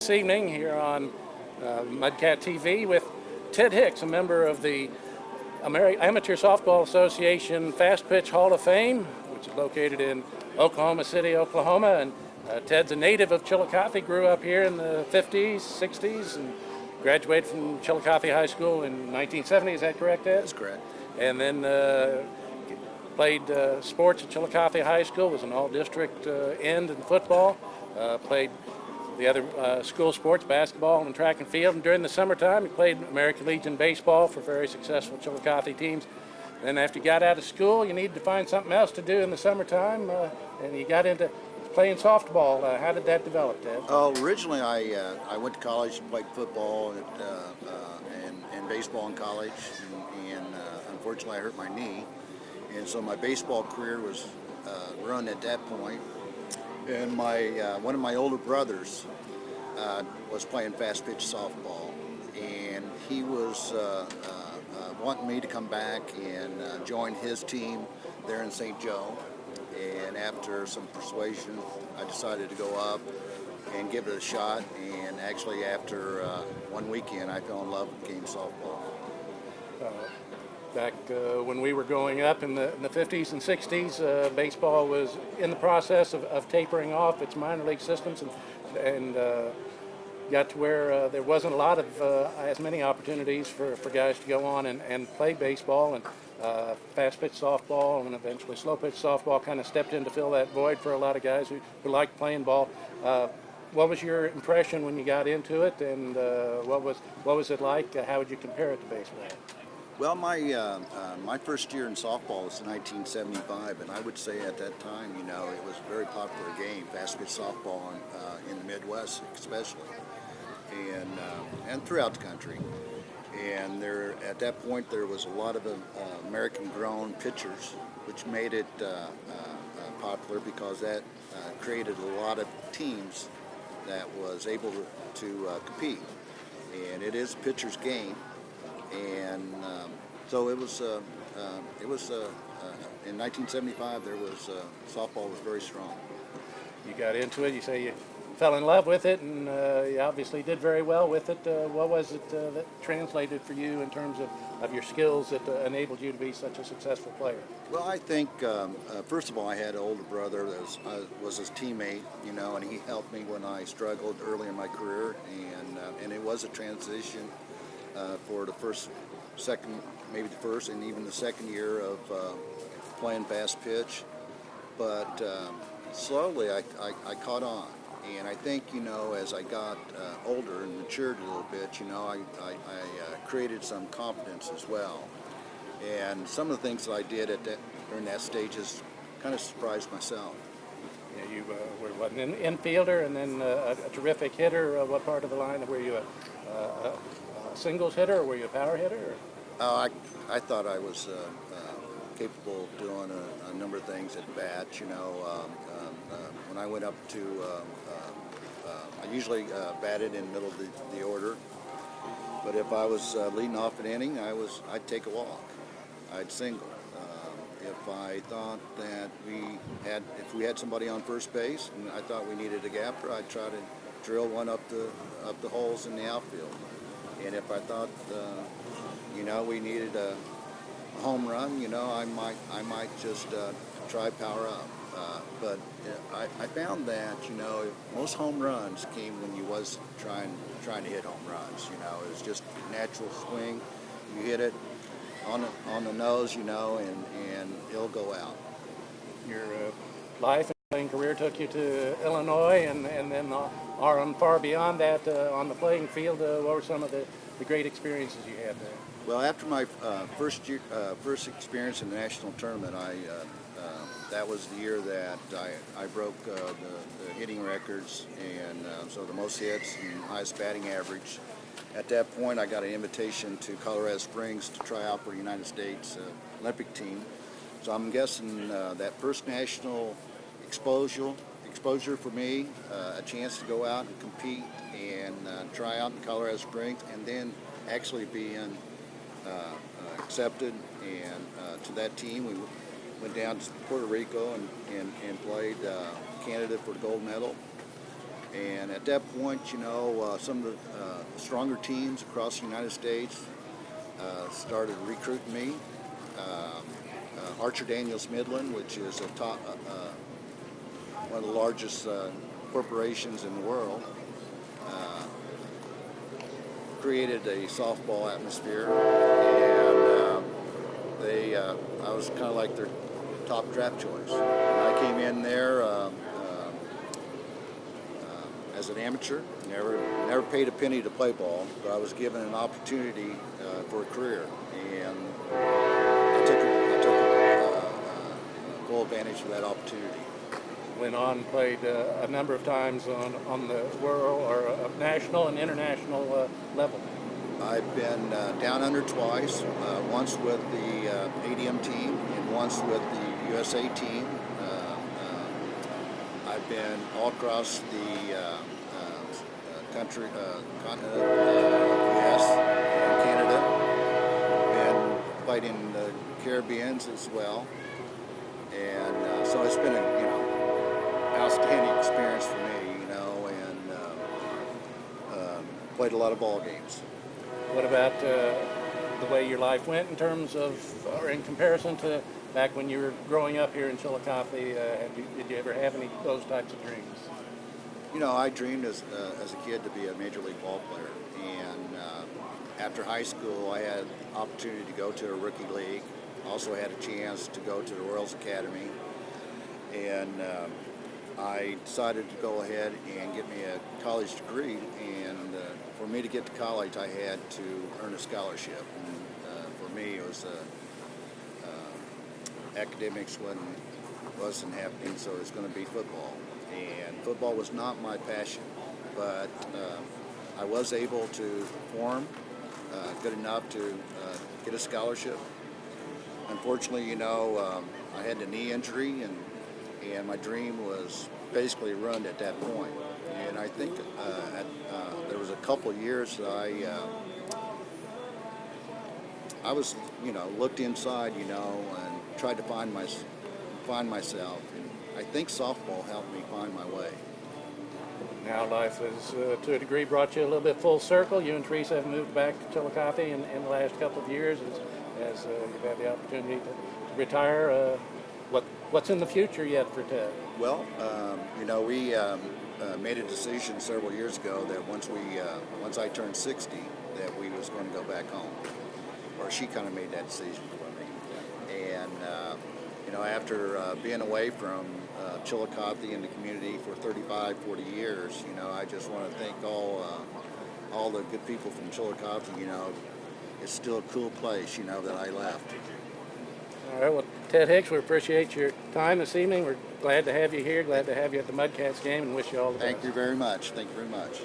this evening here on Mudcat TV with Ted Hicks, a member of the Amateur Softball Association Fast Pitch Hall of Fame, which is located in Oklahoma City, Oklahoma. And Ted's a native of Chillicothe, grew up here in the 50s, 60s, and graduated from Chillicothe High School in 1970. Is that correct, Ted? That's correct. And then played sports at Chillicothe High School, was an all-district end in football, played the other school sports, basketball and track and field. And during the summertime, he played American Legion baseball for very successful Chillicothe teams. Then after you got out of school, you needed to find something else to do in the summertime, and you got into playing softball. How did that develop, Ted? Originally, I went to college and played football and baseball in college, and unfortunately, I hurt my knee. And so my baseball career was run at that point. And one of my older brothers was playing fast pitch softball, and he was wanting me to come back and join his team there in St. Joe. And after some persuasion, I decided to go up and give it a shot. And actually, after one weekend, I fell in love with game softball. Back when we were growing up in the 50s and 60s, baseball was in the process of tapering off its minor league systems, and got to where there wasn't a lot of as many opportunities for guys to go on and play baseball. And fast pitch softball and eventually slow pitch softball kind of stepped in to fill that void for a lot of guys who liked playing ball. What was your impression when you got into it, and what was it like? How would you compare it to baseball? Well, my first year in softball was in 1975, and I would say at that time, it was a very popular game, fast pitch softball in the Midwest especially, and throughout the country. And at that point, there was a lot of American-grown pitchers, which made it popular because that created a lot of teams that was able to compete. And it is a pitcher's game. And so it was in 1975, softball was very strong. You got into it, you say you fell in love with it, and you obviously did very well with it. What was it that translated for you in terms of your skills that enabled you to be such a successful player? Well, I think, first of all, I had an older brother that was his teammate, and he helped me when I struggled early in my career, and it was a transition for the first, and even the second year of playing fast pitch. But slowly I caught on. And I think, as I got older and matured a little bit, I created some confidence as well. And some of the things that I did during that stage has kind of surprised myself. Yeah, you were an infielder and then a terrific hitter. What part of the line? Were you a singles hitter, or were you a power hitter? I thought I was capable of doing a number of things at bat. When I went up to, I usually batted in the middle of the order. But if I was leading off an inning, I'd take a walk. I'd single. If I thought that if we had somebody on first base and I thought we needed a gapper, I'd try to drill one up the holes in the outfield. And if I thought, we needed a home run, I might just try power up. But I found that, most home runs came when you was trying to hit home runs. It was just natural swing. You hit it on the nose, and it'll go out. Your life and playing career took you to Illinois, and then on far beyond that on the playing field. What were some of the great experiences you had there? Well, after my first experience in the national tournament, that was the year that I broke the hitting records, and so the most hits and highest batting average. At that point, I got an invitation to Colorado Springs to try out for the United States Olympic team. So I'm guessing that first national exposure for me, a chance to go out and compete and try out in Colorado Springs, and then actually being accepted and to that team. We went down to Puerto Rico and played Canada for the gold medal. And at that point, you know, some of the stronger teams across the United States started recruiting me. Archer Daniels Midland, which is a top, one of the largest corporations in the world, created a softball atmosphere, and I was kind of like their top draft choice. And I came in there as an amateur, never paid a penny to play ball, but I was given an opportunity for a career, and I took full advantage of that opportunity. Went on, played a number of times on the world or national and international level. I've been down under twice, once with the ADM team and once with the USA team. I've been all across the country, continent, US and Canada. Been played in the Caribbean as well, and so it's been a outstanding experience for me, and played a lot of ball games. What about the way your life went in terms of, or in comparison to back when you were growing up here in Chillicothe? Did you ever have any of those types of dreams? You know, I dreamed as a kid to be a major league ball player, and after high school, I had opportunity to go to a rookie league. Also had a chance to go to the Royals Academy, and I decided to go ahead and get me a college degree, and for me to get to college, I had to earn a scholarship. And for me, it was academics wasn't happening, so it was going to be football. And football was not my passion, but I was able to perform good enough to get a scholarship. Unfortunately, I had a knee injury, and my dream was basically ruined at that point. And I think there was a couple of years that I was, looked inside, and tried to find myself. And I think softball helped me find my way. Now life has, to a degree, brought you a little bit full circle. You and Teresa have moved back to Chillicothe in the last couple of years as you've had the opportunity to retire. What's in the future yet for Ted? Well, we made a decision several years ago that once I turned 60, that we was going to go back home. Or she kind of made that decision for me. And after being away from Chillicothe and the community for 35, 40 years, I just want to thank all the good people from Chillicothe. It's still a cool place, that I left. All right, well, Ted Hicks, we appreciate your time this evening. We're glad to have you here, glad to have you at the Mudcats game, and wish you all the best. Thank you very much. Thank you very much.